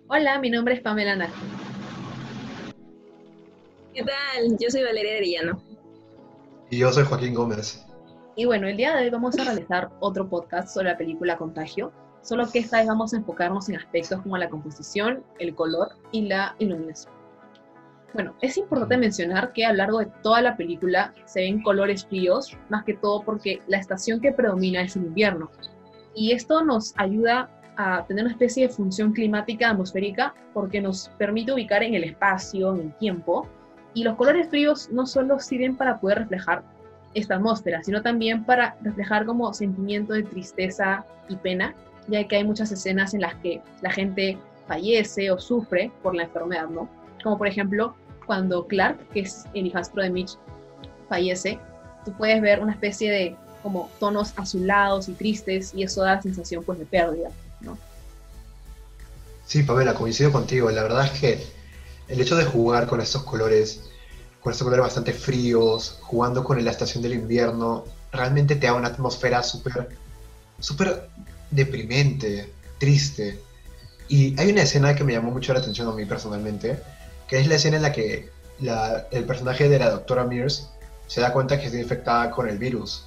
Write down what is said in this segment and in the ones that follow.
Hola, mi nombre es Pamela Naja. ¿Qué tal? Yo soy Valeria Arellano. Y yo soy Joaquín Gómez. Y bueno, el día de hoy vamos a realizar otro podcast sobre la película Contagio, solo que esta vez vamos a enfocarnos en aspectos como la composición, el color y la iluminación. Bueno, es importante mencionar que a lo largo de toda la película se ven colores fríos, más que todo porque la estación que predomina es el invierno. Y esto nos ayuda a tener una especie de función climática atmosférica porque nos permite ubicar en el espacio, en el tiempo, y los colores fríos no solo sirven para poder reflejar esta atmósfera, sino también para reflejar como sentimiento de tristeza y pena, ya que hay muchas escenas en las que la gente fallece o sufre por la enfermedad, ¿no? Como por ejemplo, cuando Clark, que es el hijastro de Mitch, fallece, tú puedes ver una especie de como tonos azulados y tristes, y eso da la sensación pues de pérdida, ¿no? Sí, Pamela, coincido contigo. La verdad es que el hecho de jugar con estos colores bastante fríos, jugando con la estación del invierno, realmente te da una atmósfera súper deprimente, triste. Y hay una escena que me llamó mucho la atención a mí personalmente, que es la escena en la que el personaje de la doctora Mears se da cuenta que está infectada con el virus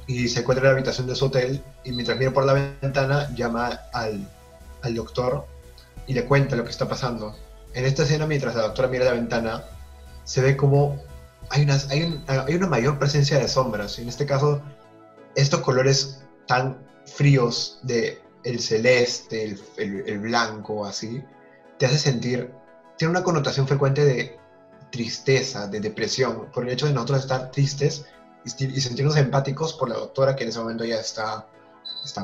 y se encuentra en la habitación de su hotel y mientras mira por la ventana llama al doctor y le cuenta lo que está pasando. En esta escena, mientras la doctora mira la ventana, se ve como hay una mayor presencia de sombras. En este caso, estos colores tan fríos de el celeste, el blanco, así, te hace sentir, tiene una connotación frecuente de tristeza, de depresión, por el hecho de nosotros estar tristes y sentirnos empáticos por la doctora que en ese momento ya está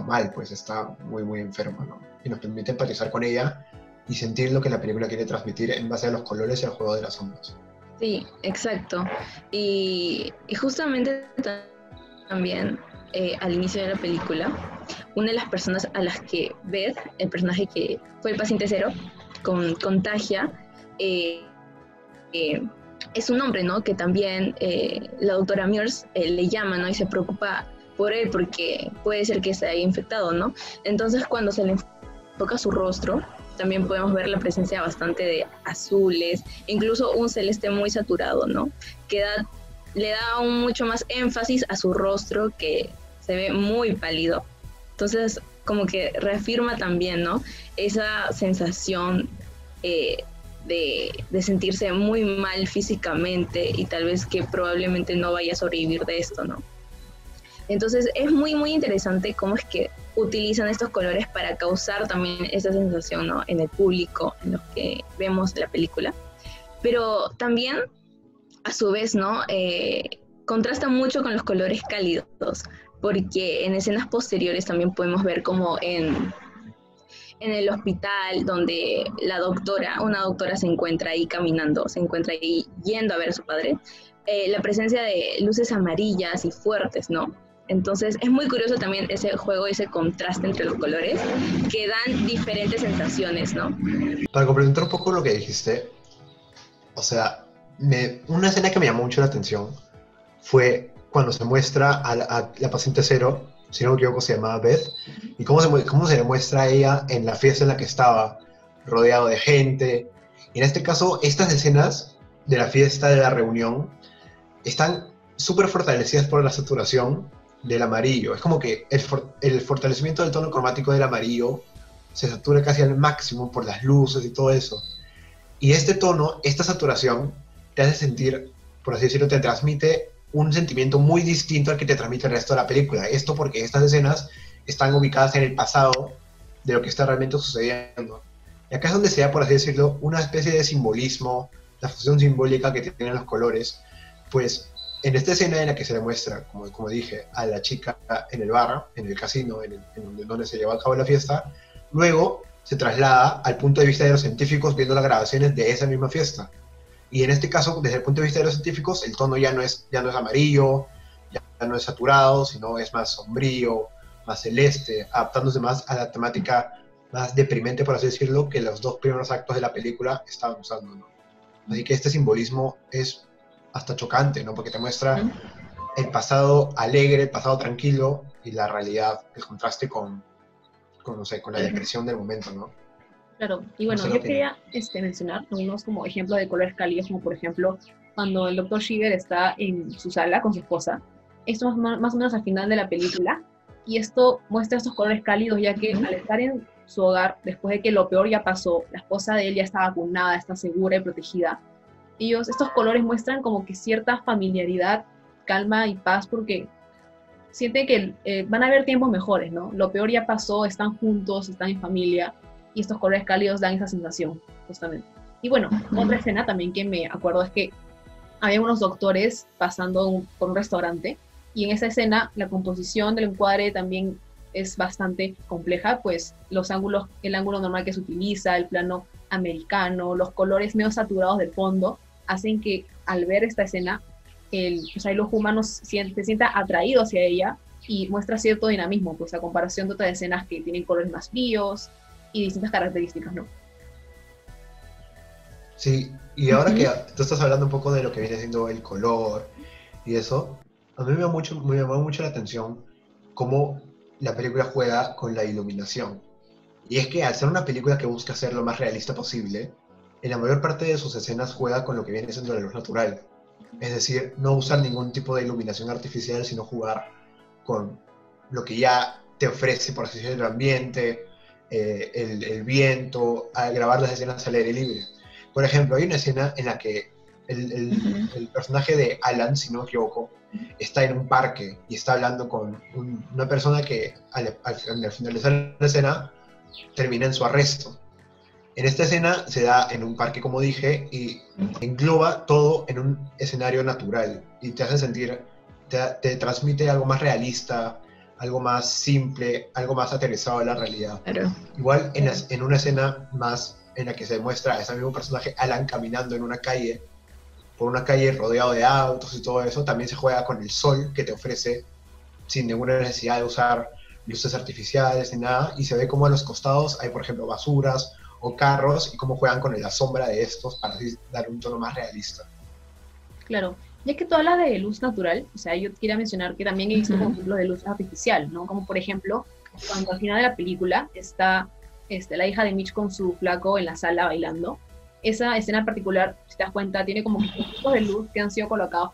mal, pues está muy enferma, ¿no? Y nos permite empatizar con ella y sentir lo que la película quiere transmitir en base a los colores y al juego de las sombras. Sí, exacto. Y justamente también al inicio de la película, una de las personas a las que Beth, el personaje que fue el paciente cero, contagia, eh, eh, es un hombre, ¿no? Que también la doctora Mears le llama, ¿no? Y se preocupa por él porque puede ser que se haya infectado, ¿no? Entonces cuando se le enfoca su rostro, también podemos ver la presencia bastante de azules, incluso un celeste muy saturado, ¿no? Le da mucho más énfasis a su rostro que se ve muy pálido. Entonces, como que reafirma también, ¿no? Esa sensación de sentirse muy mal físicamente y tal vez que probablemente no vaya a sobrevivir de esto, ¿no? Entonces es muy interesante cómo es que utilizan estos colores para causar también esa sensación, ¿no? En el público, en los que vemos la película. Pero también, a su vez, ¿no? Contrasta mucho con los colores cálidos, porque en escenas posteriores también podemos ver como en el hospital donde una doctora se encuentra ahí caminando, se encuentra ahí yendo a ver a su padre, la presencia de luces amarillas y fuertes, ¿no? Entonces es muy curioso también ese juego, ese contraste entre los colores que dan diferentes sensaciones, ¿no? Para complementar un poco lo que dijiste, o sea, una escena que me llamó mucho la atención fue cuando se muestra a la paciente cero, si no me equivoco se llamaba Beth, y cómo se le muestra a ella en la fiesta en la que estaba, rodeado de gente. Y en este caso, estas escenas de la fiesta, de la reunión, están súper fortalecidas por la saturación del amarillo. Es como que el fortalecimiento del tono cromático del amarillo se satura casi al máximo por las luces y todo eso. Y este tono, esta saturación, te hace sentir, por así decirlo, te transmite un sentimiento muy distinto al que te transmite el resto de la película. Esto porque estas escenas están ubicadas en el pasado de lo que está realmente sucediendo. Y acá es donde se da, por así decirlo, una especie de simbolismo, la función simbólica que tienen los colores. Pues en esta escena en la que se le muestra, como dije, a la chica en el bar, en el casino, donde se lleva a cabo la fiesta, luego se traslada al punto de vista de los científicos viendo las grabaciones de esa misma fiesta. Y en este caso, desde el punto de vista de los científicos, el tono ya no es amarillo, ya no es saturado, sino es más sombrío, más celeste, adaptándose más a la temática más deprimente, por así decirlo, que los dos primeros actos de la película estaban usando, ¿no? Así que este simbolismo es hasta chocante, ¿no? Porque te muestra el pasado alegre, el pasado tranquilo y la realidad, el contraste con no sé, con la depresión del momento, ¿no? Claro, y No bueno, sé qué yo opinan. quería mencionar algunos como ejemplos de colores cálidos, como por ejemplo cuando el doctor Shiver está en su sala con su esposa. Esto es más o menos al final de la película, y esto muestra estos colores cálidos, ya que al estar en su hogar, después de que lo peor ya pasó, la esposa de él ya está vacunada, está segura y protegida, estos colores muestran como que cierta familiaridad, calma y paz, porque siente que van a haber tiempos mejores, ¿no? Lo peor ya pasó, están juntos, están en familia, y estos colores cálidos dan esa sensación, justamente. Y bueno, otra escena también que me acuerdo es que había unos doctores pasando por un restaurante, y en esa escena la composición del encuadre también es bastante compleja, pues los ángulos, el ángulo normal que se utiliza, el plano americano, los colores medio saturados del fondo, hacen que al ver esta escena el ojo humano se sienta atraído hacia ella y muestra cierto dinamismo, pues a comparación de otras escenas que tienen colores más vivos y distintas características, ¿no? Sí, y ahora que tú estás hablando un poco de lo que viene siendo el color y eso, a mí me llamó mucho la atención cómo la película juega con la iluminación. Y es que al ser una película que busca ser lo más realista posible, en la mayor parte de sus escenas juega con lo que viene siendo la luz natural. Es decir, no usar ningún tipo de iluminación artificial, sino jugar con lo que ya te ofrece, por así decirlo, el ambiente, el viento, al grabar las escenas al aire libre. Por ejemplo, hay una escena en la que el personaje de Alan, si no me equivoco, está en un parque y está hablando con una persona que al finalizar la escena termina en su arresto. En esta escena se da en un parque, como dije, y engloba todo en un escenario natural y te hace sentir, te transmite algo más realista, algo más simple, algo más aterrizado a la realidad. Claro. Igual en una escena más en la que se muestra a ese mismo personaje, Alan, caminando en una calle, por una calle rodeado de autos y todo eso, también se juega con el sol que te ofrece sin ninguna necesidad de usar luces artificiales ni nada, y se ve como a los costados hay, por ejemplo, basuras o carros, y cómo juegan con la sombra de estos para así dar un tono más realista. Claro, ya que tú hablas de luz natural, o sea, yo quería mencionar que también he visto como ejemplos de luz artificial, ¿no? Como por ejemplo, cuando al final de la película está la hija de Mitch con su flaco en la sala bailando. Esa escena en particular, si te das cuenta, tiene como puntos de luz que han sido colocados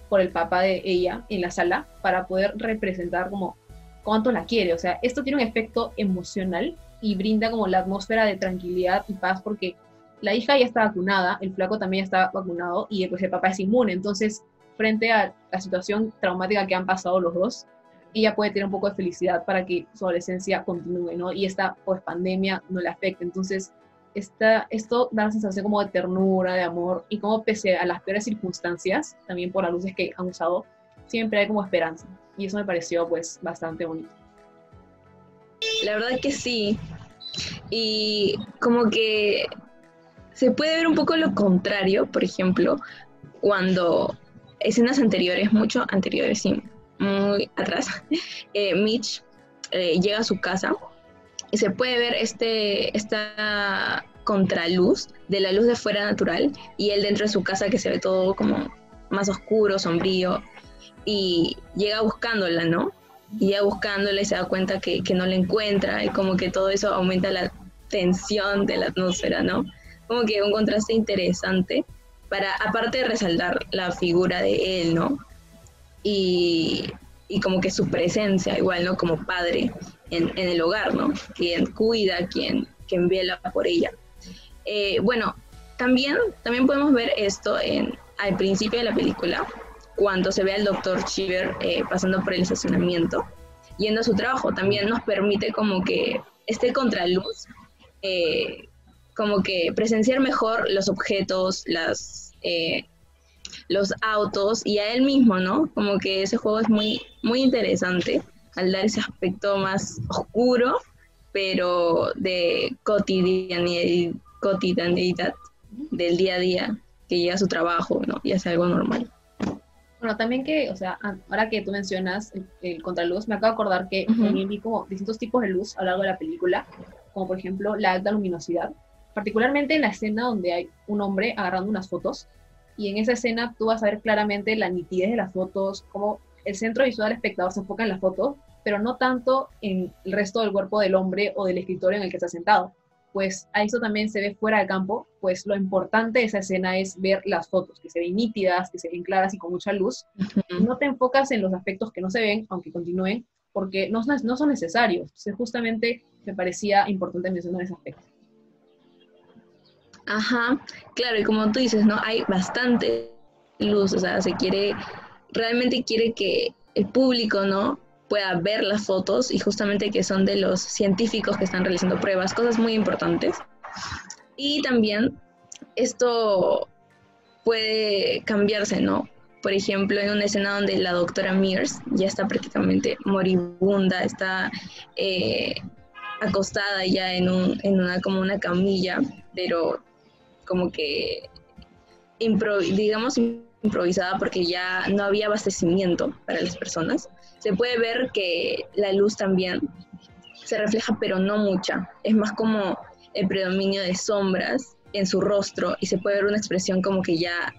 por el papá de ella en la sala para poder representar como cuánto la quiere. O sea, esto tiene un efecto emocional y brinda como la atmósfera de tranquilidad y paz, porque la hija ya está vacunada, el flaco también está vacunado y pues el papá es inmune. Entonces, frente a la situación traumática que han pasado los dos, ella puede tener un poco de felicidad para que su adolescencia continúe, ¿no? Y esta pues pandemia no le afecte. Entonces, esto da la sensación como de ternura, de amor, y como pese a las peores circunstancias, también por las luces que han usado, siempre hay como esperanza. Y eso me pareció pues bastante bonito. La verdad que sí. Y como que se puede ver un poco lo contrario, por ejemplo, cuando escenas anteriores, mucho anteriores, sí, muy atrás, Mitch llega a su casa y se puede ver esta contraluz de la luz de fuera natural y él dentro de su casa que se ve todo como más oscuro, sombrío, y llega buscándola, ¿no? Y llega buscándola y se da cuenta que no la encuentra, y como que todo eso aumenta la tensión de la atmósfera, ¿no? Como que un contraste interesante para, aparte de resaltar la figura de él, ¿no? Y como que su presencia, igual, ¿no? Como padre en el hogar, ¿no? Quien cuida, quien vela por ella. Bueno, también podemos ver esto al principio de la película, cuando se ve al doctor Shiver pasando por el estacionamiento, yendo a su trabajo. También nos permite como que este contraluz, como que presenciar mejor los objetos, los autos y a él mismo, ¿no? Como que ese juego es muy, muy interesante al dar ese aspecto más oscuro, pero de cotidianidad del día a día, que llega a su trabajo, ¿no? Y hace algo normal. Bueno, también que, o sea, ahora que tú mencionas el contraluz, me acabo de acordar que también vi como distintos tipos de luz a lo largo de la película, como por ejemplo la alta luminosidad, particularmente en la escena donde hay un hombre agarrando unas fotos, y en esa escena tú vas a ver claramente la nitidez de las fotos, como el centro visual del espectador se enfoca en las fotos, pero no tanto en el resto del cuerpo del hombre o del escritorio en el que está sentado. pues a eso también se ve fuera de campo, pues lo importante de esa escena es ver las fotos, que se ven nítidas, que se ven claras y con mucha luz. No te enfocas en los aspectos que no se ven, aunque continúen, porque no son necesarios. Entonces, justamente me parecía importante mencionar ese aspecto. Ajá, claro, y como tú dices, ¿no? Hay bastante luz, o sea, realmente quiere que el público, ¿no?, pueda ver las fotos, y justamente que son de los científicos que están realizando pruebas, cosas muy importantes. Y también esto puede cambiarse, ¿no? Por ejemplo, en una escena donde la doctora Mears ya está prácticamente moribunda, está acostada ya en una como una camilla, pero como que improvisada, porque ya no había abastecimiento para las personas. Se puede ver que la luz también se refleja, pero no mucha. Es más como el predominio de sombras en su rostro, y se puede ver una expresión como que ya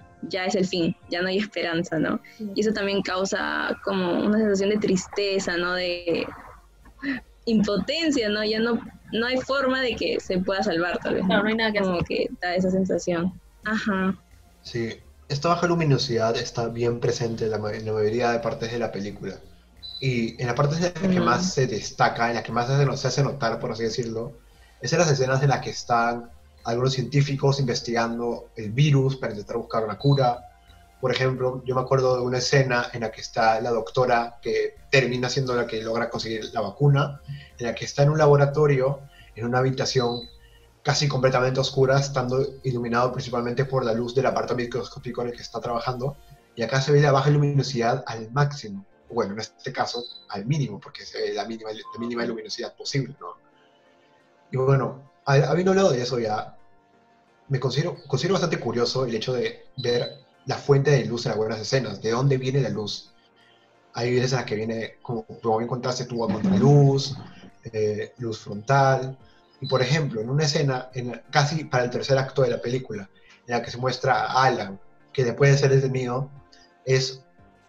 es el fin, ya no hay esperanza, ¿no? Y eso también causa como una sensación de tristeza, ¿no? De impotencia, ¿no? Ya no hay forma de que se pueda salvar, tal vez. Claro, no hay nada que hacer. Como que da esa sensación. Ajá. Sí, esta baja luminosidad está bien presente en la mayoría de partes de la película. Y en la parte en la que más se destaca, en la que más se hace notar, por así decirlo, es en las escenas en las que están algunos científicos investigando el virus para intentar buscar una cura. Por ejemplo, yo me acuerdo de una escena en la que está la doctora, que termina siendo la que logra conseguir la vacuna, en la que está en un laboratorio, en una habitación casi completamente oscura, estando iluminado principalmente por la luz del aparato microscópico en el que está trabajando, y acá se ve la baja luminosidad al máximo. Bueno, en este caso, al mínimo, porque se ve la mínima luminosidad posible, ¿no? Y bueno, habiendo hablado de eso ya, me considero bastante curioso el hecho de ver la fuente de luz en algunas escenas, de dónde viene la luz. Hay veces en las que viene, como bien contaste, tubo a contraluz, luz frontal, y por ejemplo, en una escena, casi para el tercer acto de la película, en la que se muestra a Alan, que después de ser detenido,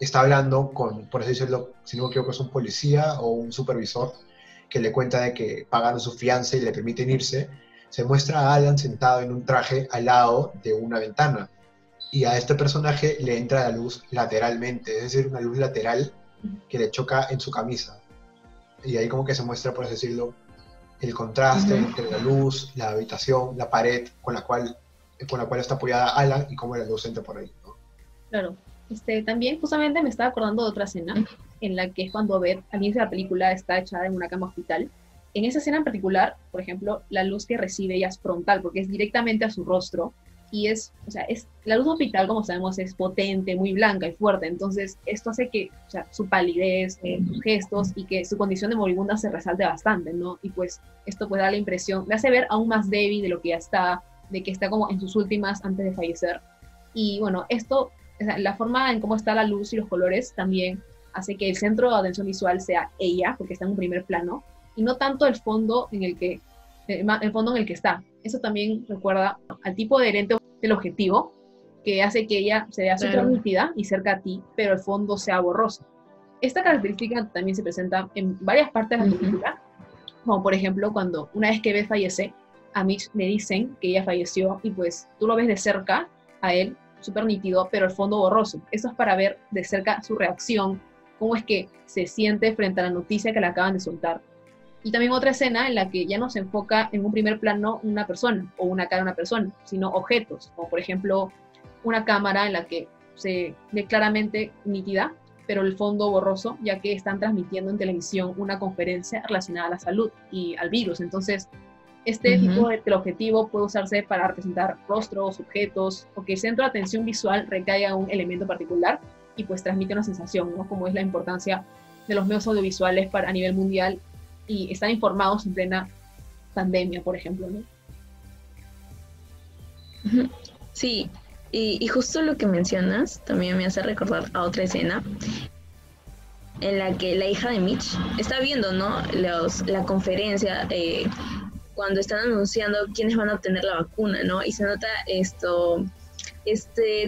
está hablando con, por así decirlo, si no me equivoco, es un policía o un supervisor, que le cuenta de que pagaron su fianza y le permiten irse. Se muestra a Alan sentado en un traje al lado de una ventana, y a este personaje le entra la luz lateralmente, es decir, una luz lateral que le choca en su camisa. Y ahí como que se muestra, por así decirlo, el contraste entre la luz, la habitación, la pared con la cual está apoyada Alan, y cómo la luz entra por ahí, ¿no? Claro. También justamente me estaba acordando de otra escena en la que es cuando Beth, al inicio de la película, está echada en una cama hospital. En esa escena en particular, por ejemplo, la luz que recibe ella es frontal, porque es directamente a su rostro, y la luz hospital, como sabemos, es potente, muy blanca y fuerte. Entonces esto hace que, o sea, su palidez, sus gestos, y que su condición de moribunda se resalte bastante, ¿no? Y pues esto puede dar la impresión, le hace ver aún más débil de lo que ya está, de que está como en sus últimas antes de fallecer. Y bueno, la forma en cómo está la luz y los colores también hace que el centro de atención visual sea ella, porque está en un primer plano, y no tanto el fondo en el que está. Eso también recuerda al tipo de lente del objetivo, que hace que ella se vea súper nítida y cerca a ti, pero el fondo sea borroso. Esta característica también se presenta en varias partes de la película, como por ejemplo cuando una vez que Beth fallece, a Mitch le dicen que ella falleció, y pues tú lo ves de cerca a él, súper nítido, pero el fondo borroso. Eso es para ver de cerca su reacción, cómo es que se siente frente a la noticia que le acaban de soltar. Y también otra escena en la que ya no se enfoca en un primer plano una persona o una cara de una persona, sino objetos, como por ejemplo una cámara en la que se ve claramente nítida, pero el fondo borroso, ya que están transmitiendo en televisión una conferencia relacionada a la salud y al virus. Entonces, este tipo de teleobjetivo puede usarse para representar rostros, objetos, o que el centro de atención visual recaiga en un elemento particular y pues transmite una sensación, ¿no? Como es la importancia de los medios audiovisuales a nivel mundial, y están informados en plena pandemia, por ejemplo, ¿no? Sí, y justo lo que mencionas también me hace recordar a otra escena en la que la hija de Mitch está viendo, ¿no?, la conferencia cuando están anunciando quiénes van a obtener la vacuna, ¿no? Y se nota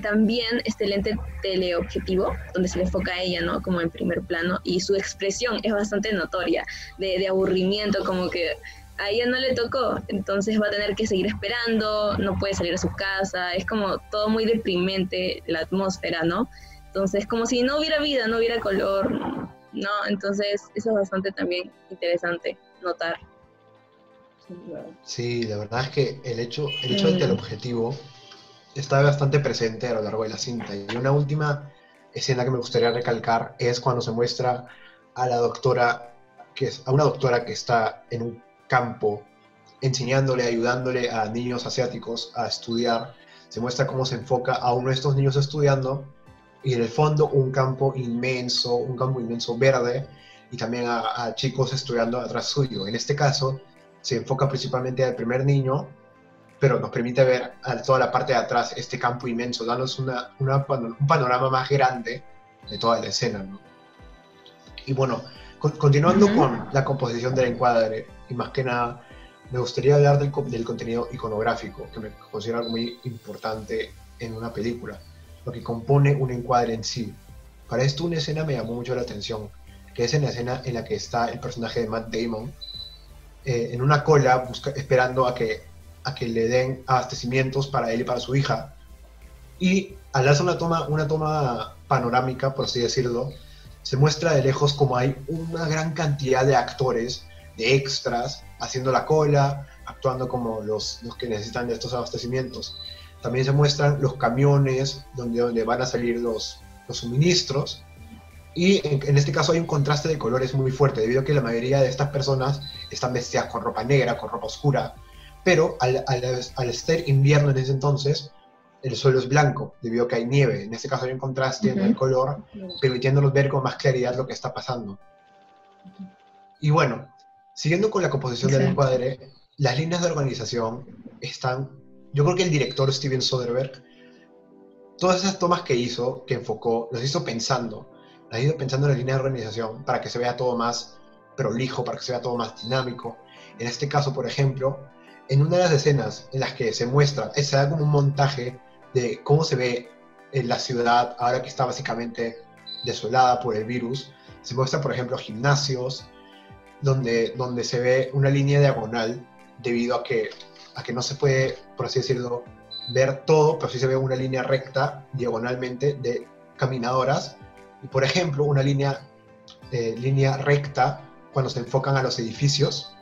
también este lente teleobjetivo, donde se le enfoca a ella, ¿no?, como en primer plano, y su expresión es bastante notoria, de aburrimiento, como que a ella no le tocó, entonces va a tener que seguir esperando, no puede salir a su casa, es como todo muy deprimente la atmósfera, ¿no? Entonces, como si no hubiera vida, no hubiera color, ¿no? Entonces, eso es bastante también interesante notar. Sí, la verdad es que el hecho de que el objetivo está bastante presente a lo largo de la cinta. Y una última escena que me gustaría recalcar es cuando se muestra a la doctora, a una doctora que está en un campo enseñándole, ayudándole a niños asiáticos a estudiar. Se muestra cómo se enfoca a uno de estos niños estudiando y en el fondo un campo inmenso verde y también a chicos estudiando atrás suyo. En este caso se enfoca principalmente al primer niño, pero nos permite ver a toda la parte de atrás este campo inmenso, dándonos un panorama más grande de toda la escena, ¿no? Y bueno, continuando con la composición del encuadre, y más que nada, me gustaría hablar del contenido iconográfico, que me considero algo muy importante en una película, lo que compone un encuadre en sí. Para esto una escena me llamó mucho la atención, que es en la escena en la que está el personaje de Matt Damon en una cola esperando a que le den abastecimientos para él y para su hija. Y al darse una toma panorámica, por así decirlo, se muestra de lejos como hay una gran cantidad de actores, de extras, haciendo la cola, actuando como los que necesitan de estos abastecimientos. También se muestran los camiones donde van a salir los suministros. Y en este caso hay un contraste de colores muy fuerte, debido a que la mayoría de estas personas están vestidas con ropa negra, con ropa oscura. Pero al estar invierno en ese entonces, el suelo es blanco, debido a que hay nieve. En este caso hay un contraste en el color, permitiéndonos ver con más claridad lo que está pasando. Y bueno, siguiendo con la composición del encuadre, las líneas de organización están... Yo creo que el director Steven Soderbergh, todas esas tomas que hizo, que enfocó, las hizo pensando en las líneas de organización para que se vea todo más prolijo, para que se vea todo más dinámico. En este caso, por ejemplo, en una de las escenas en las que se muestra, se da como un montaje de cómo se ve en la ciudad ahora que está básicamente desolada por el virus. Se muestra, por ejemplo, gimnasios donde se ve una línea diagonal debido a que no se puede, por así decirlo, ver todo, pero sí se ve una línea recta diagonalmente de caminadoras. Y, por ejemplo, una línea recta cuando se enfocan a los edificios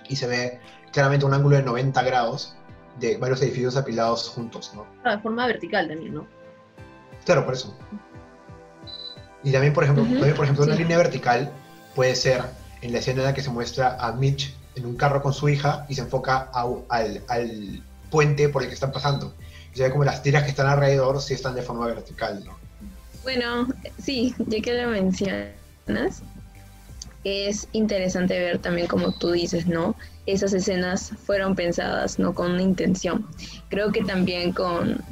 y se ve claramente un ángulo de 90 grados de varios edificios apilados juntos, ¿no? De forma vertical también, ¿no? Claro, por eso. Y también, por ejemplo, una línea vertical puede ser en la escena en la que se muestra a Mitch en un carro con su hija y se enfoca al puente por el que están pasando. Y se ve como las tiras que están alrededor sí están de forma vertical, ¿no? Bueno, sí, ya que lo mencionas, es interesante ver también, como tú dices, ¿no? Esas escenas fueron pensadas, ¿no? Con una intención. Creo que también con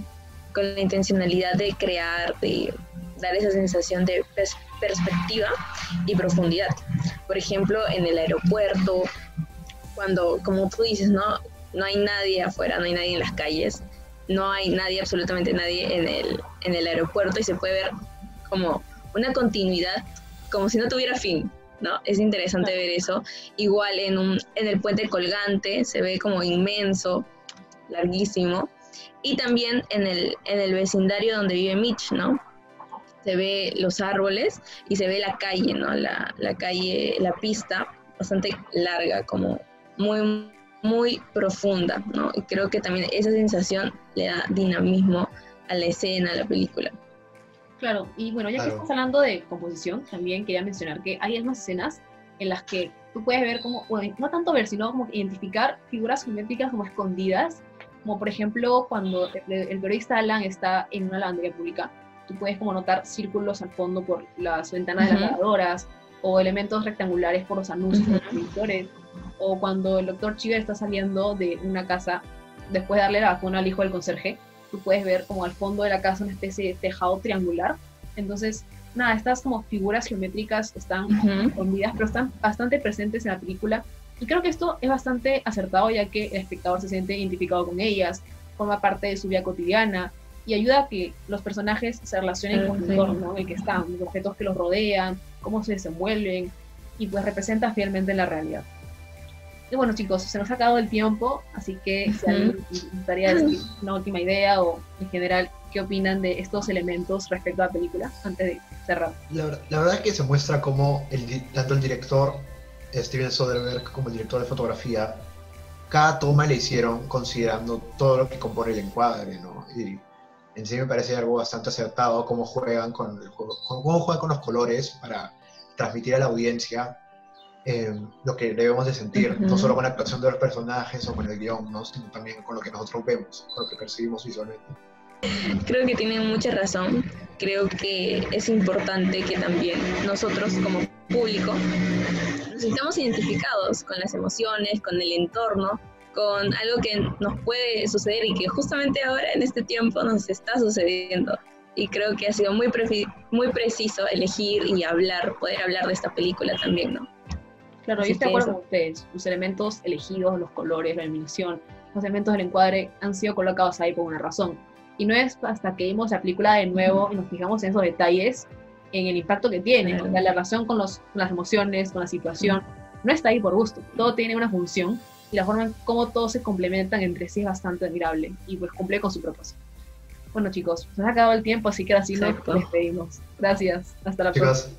la intencionalidad de crear, de dar esa sensación de perspectiva y profundidad. Por ejemplo, en el aeropuerto, cuando, como tú dices, ¿no? No hay nadie afuera, no hay nadie en las calles, no hay nadie, absolutamente nadie en el aeropuerto, y se puede ver como una continuidad, como si no tuviera fin, ¿no? Es interesante ver eso. Igual en el puente colgante se ve como inmenso, larguísimo, y también en el vecindario donde vive Mitch, ¿no? Se ve los árboles y se ve la calle, ¿no? La calle, la pista, bastante larga, como muy, muy profunda, ¿no? Y creo que también esa sensación le da dinamismo a la escena, a la película. Claro, y bueno, ya que estamos hablando de composición, también quería mencionar que hay algunas escenas en las que tú puedes ver como, bueno, no tanto ver, sino como identificar figuras geométricas como escondidas, como por ejemplo cuando el periodista Alan está en una lavandería pública, tú puedes como notar círculos al fondo por las ventanas de las lavadoras, o elementos rectangulares por los anuncios de los televisores, o cuando el doctor Cheever está saliendo de una casa después de darle la vacuna al hijo del conserje, tú puedes ver como al fondo de la casa una especie de tejado triangular. Entonces, nada, estas como figuras geométricas están escondidas, pero están bastante presentes en la película, y creo que esto es bastante acertado, ya que el espectador se siente identificado con ellas, forma parte de su vida cotidiana, y ayuda a que los personajes se relacionen con el entorno en el que están, los objetos que los rodean, cómo se desenvuelven, y pues representa fielmente la realidad. Y bueno, chicos, se nos ha acabado el tiempo, así que si alguien gustaría decir una última idea o en general, ¿qué opinan de estos elementos respecto a la película antes de cerrar? La verdad es que se muestra cómo tanto el director Steven Soderbergh como el director de fotografía, cada toma le hicieron considerando todo lo que compone el encuadre, ¿no? Y en sí me parece algo bastante acertado cómo juegan con el juego, cómo juegan con los colores para transmitir a la audiencia lo que debemos de sentir, no solo con la actuación de los personajes o con el guión, ¿no? Sino también con lo que nosotros vemos, con lo que percibimos visualmente. Creo que tienen mucha razón. Creo que es importante que también nosotros como público nos sintamos identificados con las emociones, con el entorno, con algo que nos puede suceder y que justamente ahora en este tiempo nos está sucediendo. Y creo que ha sido muy preciso elegir y poder hablar de esta película también, ¿no? Claro, yo estoy de acuerdo con ustedes. Los elementos elegidos, los colores, la iluminación, los elementos del encuadre han sido colocados ahí por una razón. Y no es hasta que vimos la película de nuevo y nos fijamos en esos detalles, en el impacto que tiene, o sea, la relación con las emociones, con la situación, no está ahí por gusto. Todo tiene una función y la forma en cómo todos se complementan entre sí es bastante admirable y pues cumple con su propósito. Bueno, chicos, se nos ha acabado el tiempo, así que así nos despedimos. Gracias, hasta la próxima.